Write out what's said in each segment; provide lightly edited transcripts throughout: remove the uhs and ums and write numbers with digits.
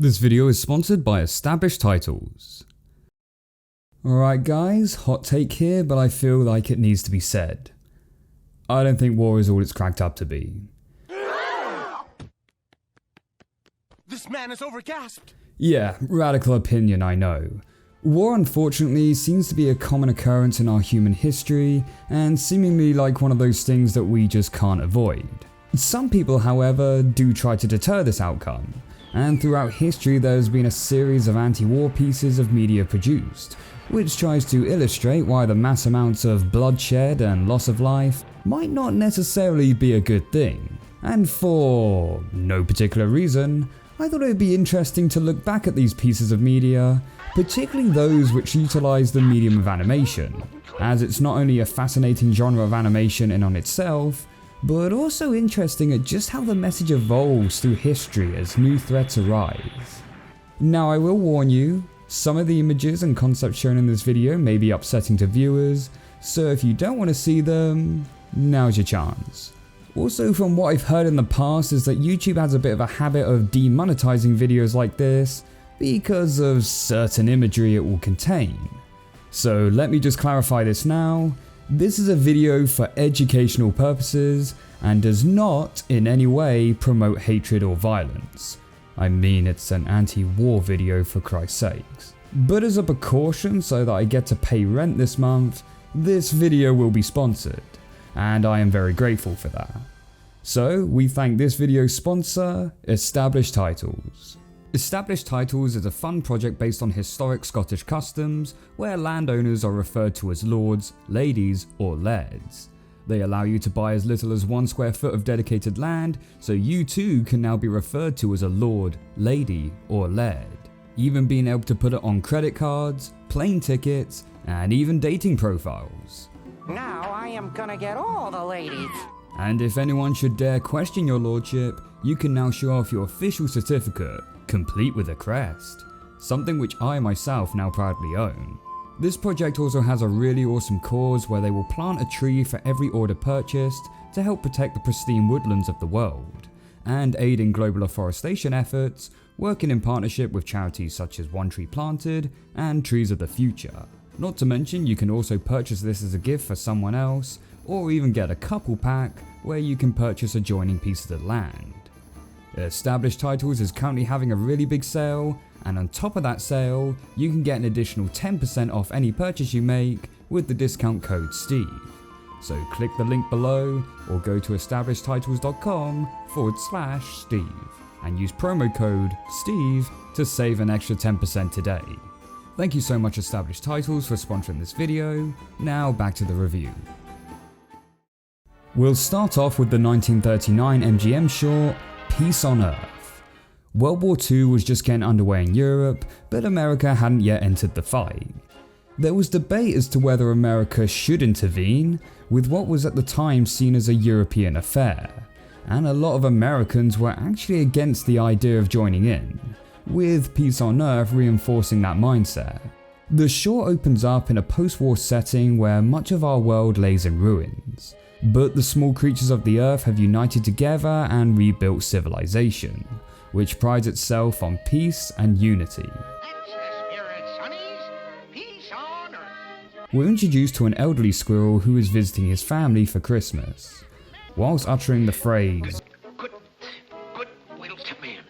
This video is sponsored by Established Titles. Alright guys, hot take here, but I feel like it needs to be said. I don't think war is all it's cracked up to be. This man is overgasped. Yeah, radical opinion, I know. War unfortunately seems to be a common occurrence in our human history, and seemingly like one of those things that we just can't avoid. Some people, however, do try to deter this outcome, and throughout history there's been a series of anti-war pieces of media produced, which tries to illustrate why the mass amounts of bloodshed and loss of life might not necessarily be a good thing. And for no particular reason, I thought it would be interesting to look back at these pieces of media, particularly those which utilize the medium of animation, as it's not only a fascinating genre of animation in on itself, but also interesting at just how the message evolves through history as new threats arise. Now I will warn you, some of the images and concepts shown in this video may be upsetting to viewers, so if you don't want to see them, now's your chance. Also, from what I've heard in the past is that YouTube has a bit of a habit of demonetizing videos like this because of certain imagery it will contain. So let me just clarify this now. This is a video for educational purposes and does not in any way promote hatred or violence. I mean, it's an anti-war video for Christ's sakes. But as a precaution so that I get to pay rent this month, this video will be sponsored, and I am very grateful for that. So we thank this video's sponsor, Established Titles. Established Titles is a fun project based on historic Scottish customs where landowners are referred to as lords, ladies or lairds. They allow you to buy as little as 1 square foot of dedicated land, so you too can now be referred to as a lord, lady or laird. Even being able to put it on credit cards, plane tickets and even dating profiles. Now I am gonna get all the ladies. And if anyone should dare question your lordship, you can now show off your official certificate, complete with a crest, something which I myself now proudly own. This project also has a really awesome cause where they will plant a tree for every order purchased to help protect the pristine woodlands of the world, and aid in global afforestation efforts, working in partnership with charities such as One Tree Planted and Trees of the Future. Not to mention you can also purchase this as a gift for someone else, or even get a couple pack where you can purchase adjoining pieces of land. Established Titles is currently having a really big sale, and on top of that sale, you can get an additional 10% off any purchase you make with the discount code STEVE. So click the link below or go to establishedtitles.com/Steve and use promo code STEVE to save an extra 10% today. Thank you so much Established Titles for sponsoring this video. Now back to the review. We'll start off with the 1939 MGM short, Peace on Earth. World War II was just getting underway in Europe, but America hadn't yet entered the fight. There was debate as to whether America should intervene, with what was at the time seen as a European affair, and a lot of Americans were actually against the idea of joining in, with Peace on Earth reinforcing that mindset. The short opens up in a post-war setting where much of our world lays in ruins. But the small creatures of the earth have united together and rebuilt civilization, which prides itself on peace and unity. That's the spirit, sonnies. Peace on earth. We're introduced to an elderly squirrel who is visiting his family for Christmas. Whilst uttering the phrase, Good will to men.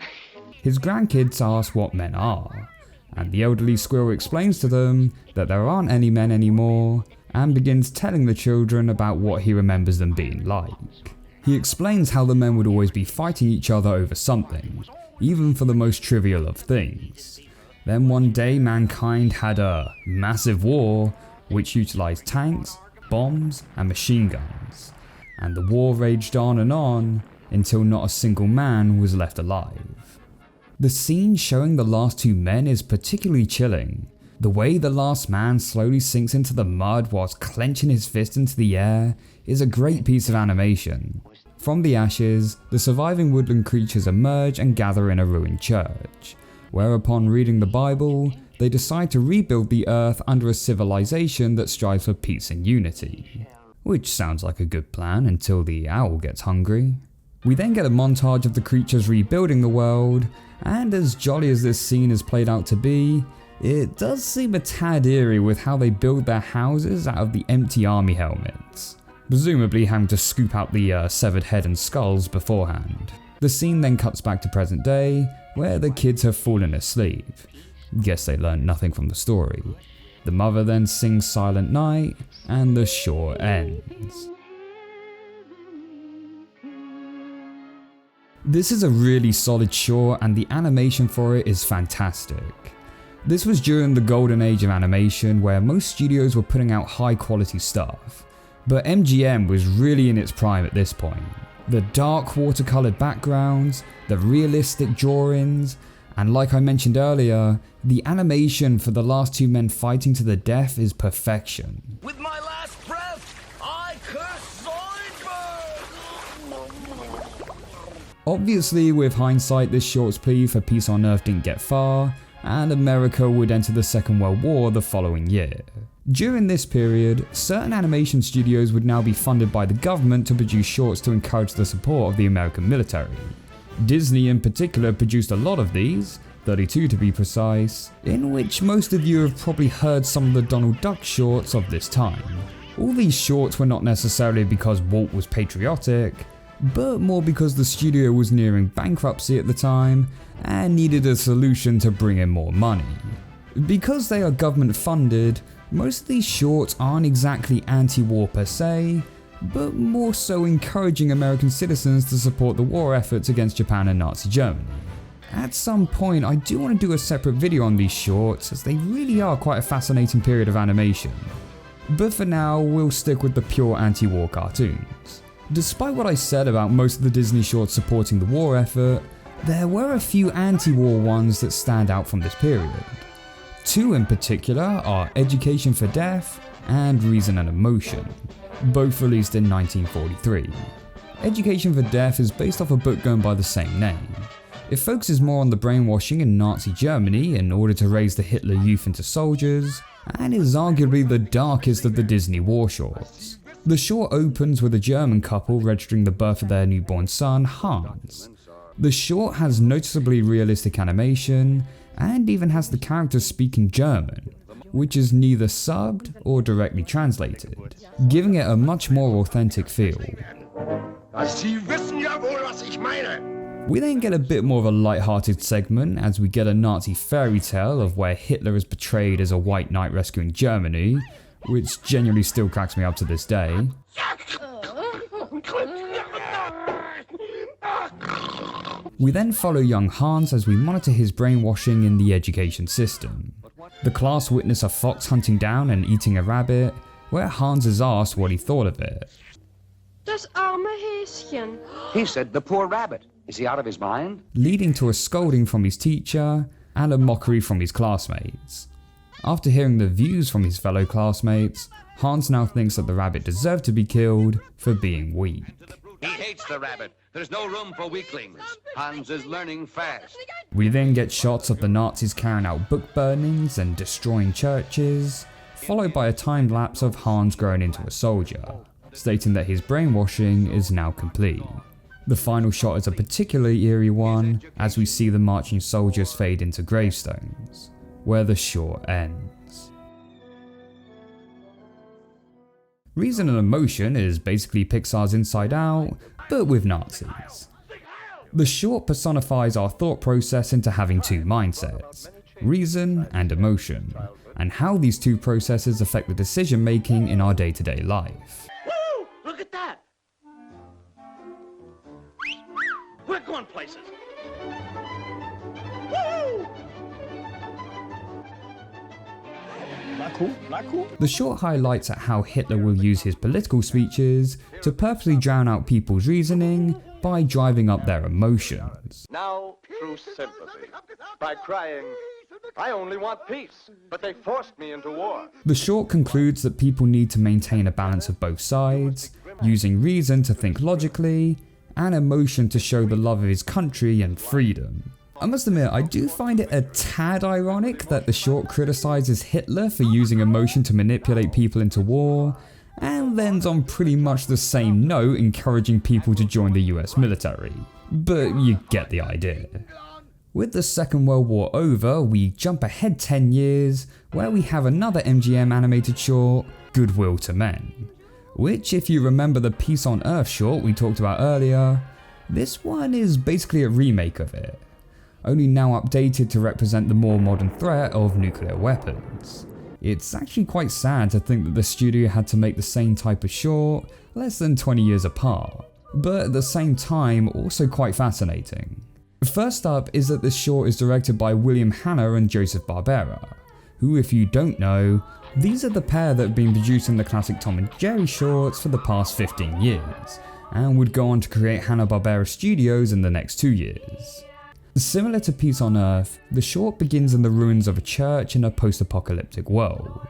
his grandkids ask what men are, and the elderly squirrel explains to them that there aren't any men anymore, and begins telling the children about what he remembers them being like. He explains how the men would always be fighting each other over something, even for the most trivial of things. Then one day mankind had a massive war which utilized tanks, bombs and machine guns, and the war raged on until not a single man was left alive. The scene showing the last two men is particularly chilling. The way the last man slowly sinks into the mud whilst clenching his fist into the air is a great piece of animation. From the ashes, the surviving woodland creatures emerge and gather in a ruined church, where upon reading the Bible, they decide to rebuild the earth under a civilization that strives for peace and unity. Which sounds like a good plan until the owl gets hungry. We then get a montage of the creatures rebuilding the world, and as jolly as this scene is played out to be, it does seem a tad eerie with how they build their houses out of the empty army helmets, presumably having to scoop out the severed head and skulls beforehand. The scene then cuts back to present day, where the kids have fallen asleep. Guess they learned nothing from the story. The mother then sings Silent Night, and the short ends. This is a really solid short, and the animation for it is fantastic. This was during the golden age of animation where most studios were putting out high quality stuff, but MGM was really in its prime at this point. The dark watercolored backgrounds, the realistic drawings, and like I mentioned earlier, the animation for the last two men fighting to the death is perfection. With my last breath, I curse Zoidberg! Obviously, with hindsight, this short's plea for peace on Earth didn't get far, and America would enter the Second World War the following year. During this period, certain animation studios would now be funded by the government to produce shorts to encourage the support of the American military. Disney in particular produced a lot of these, 32 to be precise, in which most of you have probably heard some of the Donald Duck shorts of this time. All these shorts were not necessarily because Walt was patriotic, but more because the studio was nearing bankruptcy at the time and needed a solution to bring in more money. Because they are government funded, most of these shorts aren't exactly anti-war per se, but more so encouraging American citizens to support the war efforts against Japan and Nazi Germany. At some point, I do want to do a separate video on these shorts, as they really are quite a fascinating period of animation. But for now, we'll stick with the pure anti-war cartoons. Despite what I said about most of the Disney shorts supporting the war effort, there were a few anti-war ones that stand out from this period. Two in particular are Education for Deaf and Reason and Emotion, both released in 1943. Education for Deaf is based off a book going by the same name. It focuses more on the brainwashing in Nazi Germany in order to raise the Hitler Youth into soldiers, and is arguably the darkest of the Disney war shorts. The short opens with a German couple registering the birth of their newborn son, Hans. The short has noticeably realistic animation, and even has the characters speaking German, which is neither subbed or directly translated, giving it a much more authentic feel. Sie wissen ja wohl, was ich meine. We then get a bit more of a light-hearted segment as we get a Nazi fairy tale of where Hitler is portrayed as a white knight rescuing Germany, which genuinely still cracks me up to this day. We then follow young Hans as we monitor his brainwashing in the education system. The class witness a fox hunting down and eating a rabbit, where Hans is asked what he thought of it. Das arme Häschen. He said the poor rabbit. Is he out of his mind? Leading to a scolding from his teacher and a mockery from his classmates. After hearing the views from his fellow classmates, Hans now thinks that the rabbit deserved to be killed for being weak. He hates the rabbit. There's no room for weaklings. Hans is learning fast. We then get shots of the Nazis carrying out book burnings and destroying churches, followed by a timed lapse of Hans growing into a soldier, stating that his brainwashing is now complete. The final shot is a particularly eerie one, as we see the marching soldiers fade into gravestones, where the short ends. Reason and Emotion is basically Pixar's Inside Out, but with Nazis. The short personifies our thought process into having two mindsets, reason and emotion, and how these two processes affect the decision making in our day-to-day life. Woo! Look at that! We're going places! Woo! Not cool, not cool. The short highlights at how Hitler will use his political speeches to purposely drown out people's reasoning by driving up their emotions. Now, true sympathy. By crying, I only want peace, but they forced me into war. The short concludes that people need to maintain a balance of both sides, using reason to think logically, and emotion to show the love of his country and freedom. I must admit, I do find it a tad ironic that the short criticizes Hitler for using emotion to manipulate people into war, and ends on pretty much the same note, encouraging people to join the US military. But you get the idea. With the Second World War over, we jump ahead 10 years, where we have another MGM animated short, Good Will to Men. Which, if you remember the Peace on Earth short we talked about earlier, this one is basically a remake of it, only now updated to represent the more modern threat of nuclear weapons. It's actually quite sad to think that the studio had to make the same type of short less than 20 years apart, but at the same time also quite fascinating. First up is that this short is directed by William Hanna and Joseph Barbera, who, if you don't know, these are the pair that have been producing the classic Tom and Jerry shorts for the past 15 years, and would go on to create Hanna-Barbera Studios in the next 2 years. Similar to Peace on Earth, the short begins in the ruins of a church in a post-apocalyptic world,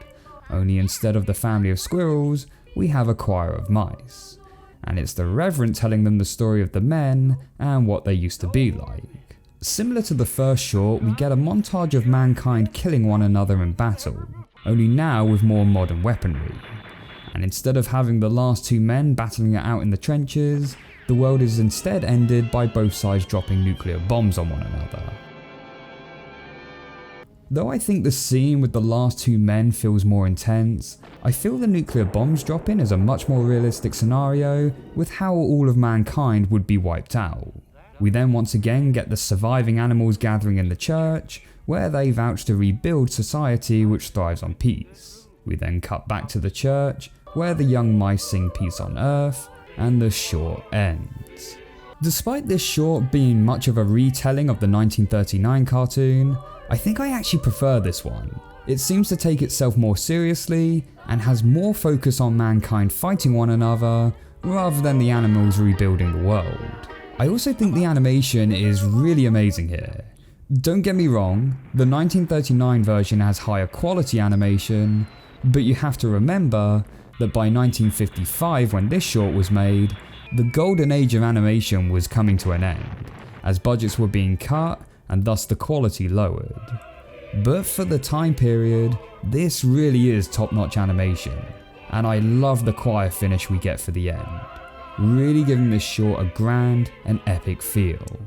only instead of the family of squirrels, we have a choir of mice, and it's the Reverend telling them the story of the men and what they used to be like. Similar to the first short, we get a montage of mankind killing one another in battle, only now with more modern weaponry. And instead of having the last two men battling it out in the trenches, the world is instead ended by both sides dropping nuclear bombs on one another. Though I think the scene with the last two men feels more intense, I feel the nuclear bombs dropping is a much more realistic scenario with how all of mankind would be wiped out. We then once again get the surviving animals gathering in the church, where they vouch to rebuild society which thrives on peace. We then cut back to the church, where the young mice sing Peace on Earth, and the short ends. Despite this short being much of a retelling of the 1939 cartoon, I think I actually prefer this one. It seems to take itself more seriously, and has more focus on mankind fighting one another, rather than the animals rebuilding the world. I also think the animation is really amazing here. Don't get me wrong, the 1939 version has higher quality animation, but you have to remember that by 1955, when this short was made, the golden age of animation was coming to an end, as budgets were being cut and thus the quality lowered. But for the time period, this really is top-notch animation, and I love the choir finish we get for the end, really giving this short a grand and epic feel.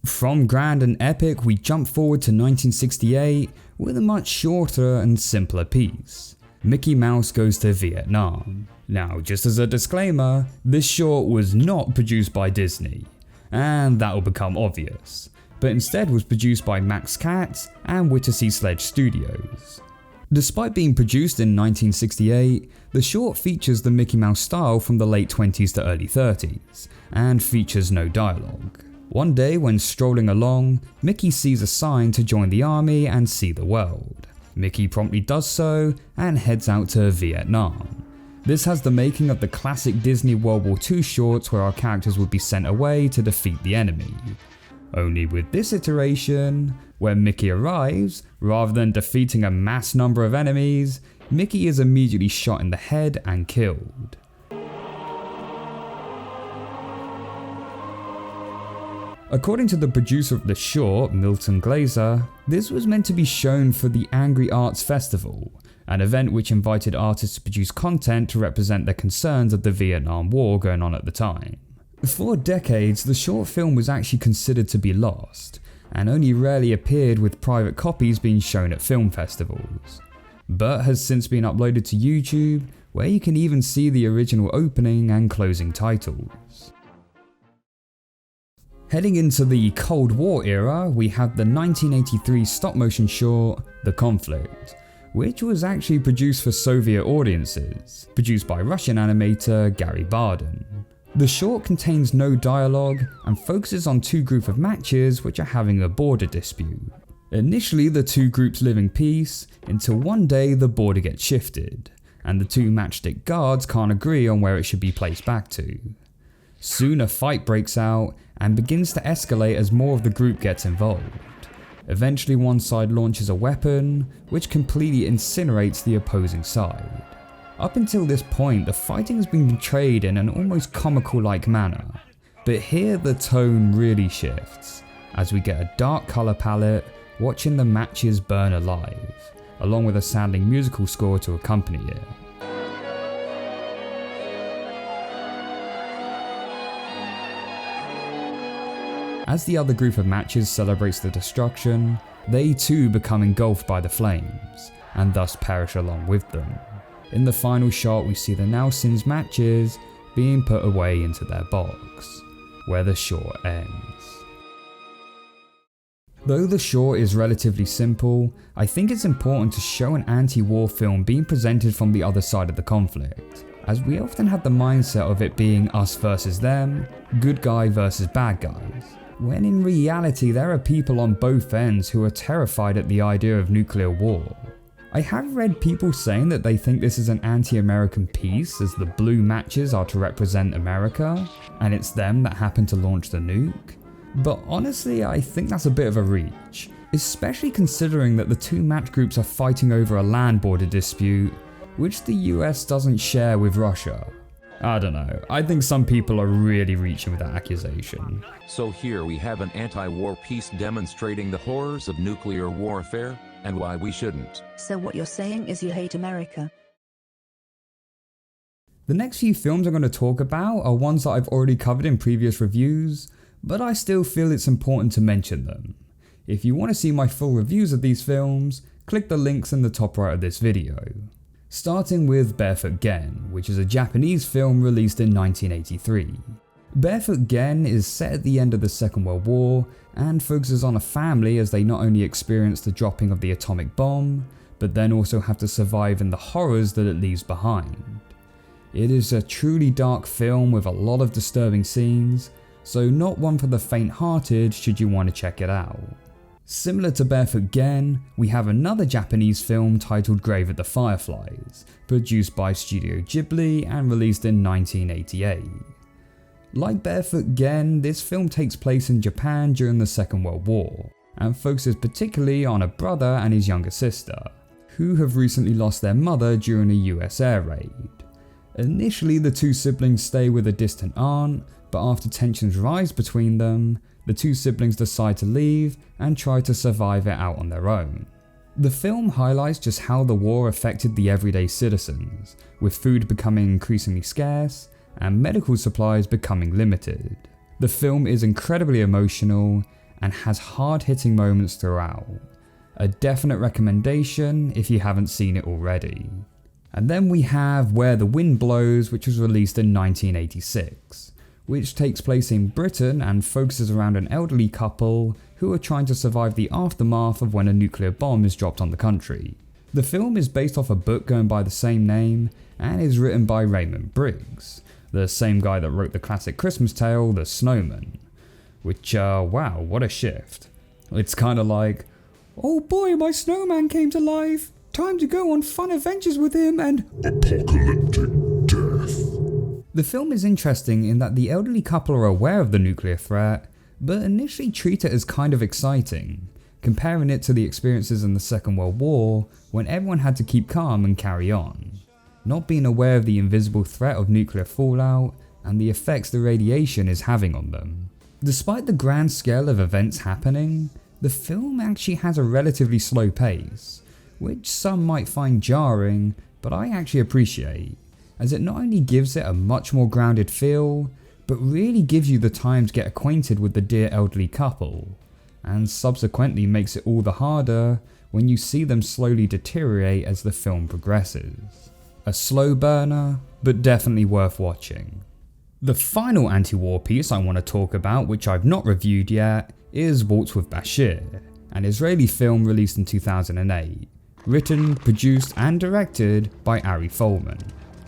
From grand and epic, we jump forward to 1968 with a much shorter and simpler piece. Mickey Mouse Goes to Vietnam. Now, just as a disclaimer, this short was not produced by Disney, and that will become obvious, but instead was produced by Max Katz and Whittlesey Sledge Studios. Despite being produced in 1968, the short features the Mickey Mouse style from the late 20s to early 30s, and features no dialogue. One day when strolling along, Mickey sees a sign to join the army and see the world. Mickey promptly does so and heads out to Vietnam. This has the making of the classic Disney World War II shorts where our characters would be sent away to defeat the enemy. Only with this iteration, where Mickey arrives, rather than defeating a mass number of enemies, Mickey is immediately shot in the head and killed. According to the producer of the short, Milton Glaser, this was meant to be shown for the Angry Arts Festival, an event which invited artists to produce content to represent the concerns of the Vietnam War going on at the time. For decades, the short film was actually considered to be lost, and only rarely appeared with private copies being shown at film festivals, but has since been uploaded to YouTube, where you can even see the original opening and closing titles. Heading into the Cold War era, we have the 1983 stop-motion short, The Conflict, which was actually produced for Soviet audiences, produced by Russian animator Gary Barden. The short contains no dialogue and focuses on two groups of matches which are having a border dispute. Initially, the two groups live in peace, until one day the border gets shifted, and the two matchstick guards can't agree on where it should be placed back to. Soon a fight breaks out and begins to escalate as more of the group gets involved. Eventually one side launches a weapon, which completely incinerates the opposing side. Up until this point, the fighting has been portrayed in an almost comical-like manner, but here the tone really shifts, as we get a dark colour palette watching the matches burn alive, along with a sounding musical score to accompany it. As the other group of matches celebrates the destruction, they too become engulfed by the flames, and thus perish along with them. In the final shot we see the now Sins matches being put away into their box, where the short ends. Though the short is relatively simple, I think it's important to show an anti-war film being presented from the other side of the conflict, as we often have the mindset of it being us versus them, good guy versus bad guys, when in reality there are people on both ends who are terrified at the idea of nuclear war. I have read people saying that they think this is an anti-American piece, as the blue matches are to represent America, and it's them that happen to launch the nuke. But honestly, I think that's a bit of a reach, especially considering that the two match groups are fighting over a land border dispute, which the US doesn't share with Russia. I don't know, I think some people are really reaching with that accusation. So here we have an anti-war piece demonstrating the horrors of nuclear warfare, and why we shouldn't. So what you're saying is you hate America? The next few films I'm going to talk about are ones that I've already covered in previous reviews, but I still feel it's important to mention them. If you want to see my full reviews of these films, click the links in the top right of this video. Starting with Barefoot Gen, which is a Japanese film released in 1983. Barefoot Gen is set at the end of the Second World War and focuses on a family as they not only experience the dropping of the atomic bomb, but then also have to survive in the horrors that it leaves behind. It is a truly dark film with a lot of disturbing scenes, so not one for the faint-hearted should you want to check it out. Similar to Barefoot Gen, we have another Japanese film titled Grave at the Fireflies, produced by Studio Ghibli and released in 1988. Like Barefoot Gen, this film takes place in Japan during the Second World War, and focuses particularly on a brother and his younger sister, who have recently lost their mother during a US air raid. Initially the two siblings stay with a distant aunt, but after tensions rise between them, the two siblings decide to leave and try to survive it out on their own. The film highlights just how the war affected the everyday citizens, with food becoming increasingly scarce and medical supplies becoming limited. The film is incredibly emotional and has hard-hitting moments throughout. A definite recommendation if you haven't seen it already. And then we have Where the Wind Blows, which was released in 1986, which takes place in Britain and focuses around an elderly couple who are trying to survive the aftermath of when a nuclear bomb is dropped on the country. The film is based off a book going by the same name and is written by Raymond Briggs, the same guy that wrote the classic Christmas tale, The Snowman. Which, wow, what a shift. It's kinda like, oh boy, my snowman came to life! Time to go on fun adventures with him and apocalyptic death. The film is interesting in that the elderly couple are aware of the nuclear threat, but initially treat it as kind of exciting, comparing it to the experiences in the Second World War when everyone had to keep calm and carry on, not being aware of the invisible threat of nuclear fallout and the effects the radiation is having on them. Despite the grand scale of events happening, the film actually has a relatively slow pace, which some might find jarring, but I actually appreciate, as it not only gives it a much more grounded feel, but really gives you the time to get acquainted with the dear elderly couple, and subsequently makes it all the harder when you see them slowly deteriorate as the film progresses. A slow burner, but definitely worth watching. The final anti-war piece I want to talk about, which I've not reviewed yet, is Waltz with Bashir, an Israeli film released in 2008, written, produced and directed by Ari Folman.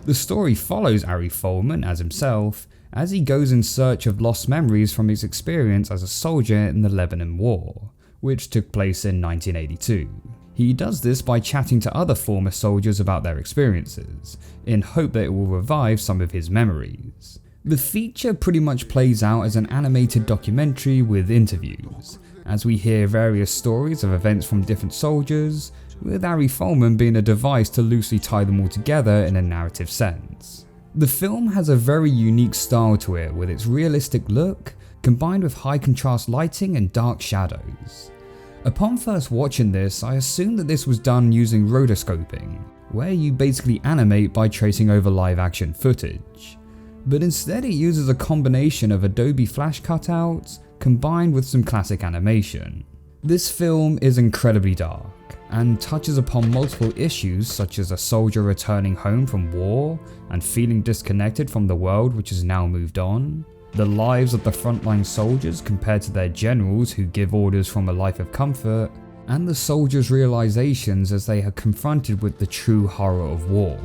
The story follows Ari Folman as himself as he goes in search of lost memories from his experience as a soldier in the Lebanon War, which took place in 1982. He does this by chatting to other former soldiers about their experiences, in hope that it will revive some of his memories. The feature pretty much plays out as an animated documentary with interviews, as we hear various stories of events from different soldiers, with Ari Folman being a device to loosely tie them all together in a narrative sense. The film has a very unique style to it with its realistic look, combined with high contrast lighting and dark shadows. Upon first watching this, I assumed that this was done using rotoscoping, where you basically animate by tracing over live action footage. But instead it uses a combination of Adobe Flash cutouts combined with some classic animation. This film is incredibly dark and touches upon multiple issues such as a soldier returning home from war and feeling disconnected from the world which has now moved on, the lives of the frontline soldiers compared to their generals who give orders from a life of comfort, and the soldiers' realizations as they are confronted with the true horror of war.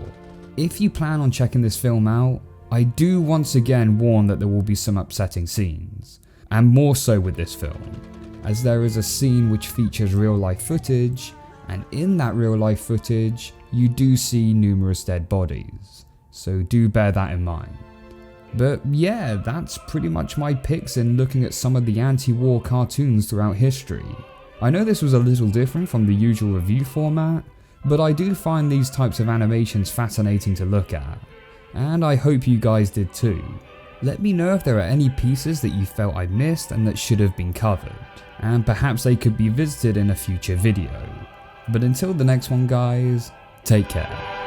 If you plan on checking this film out, I do once again warn that there will be some upsetting scenes, and more so with this film, as there is a scene which features real life footage, and in that real life footage you do see numerous dead bodies, so do bear that in mind. But yeah, that's pretty much my picks in looking at some of the anti-war cartoons throughout history. I know this was a little different from the usual review format, but I do find these types of animations fascinating to look at, and I hope you guys did too. Let me know if there are any pieces that you felt I missed and that should have been covered, and perhaps they could be visited in a future video. But until the next one guys, take care.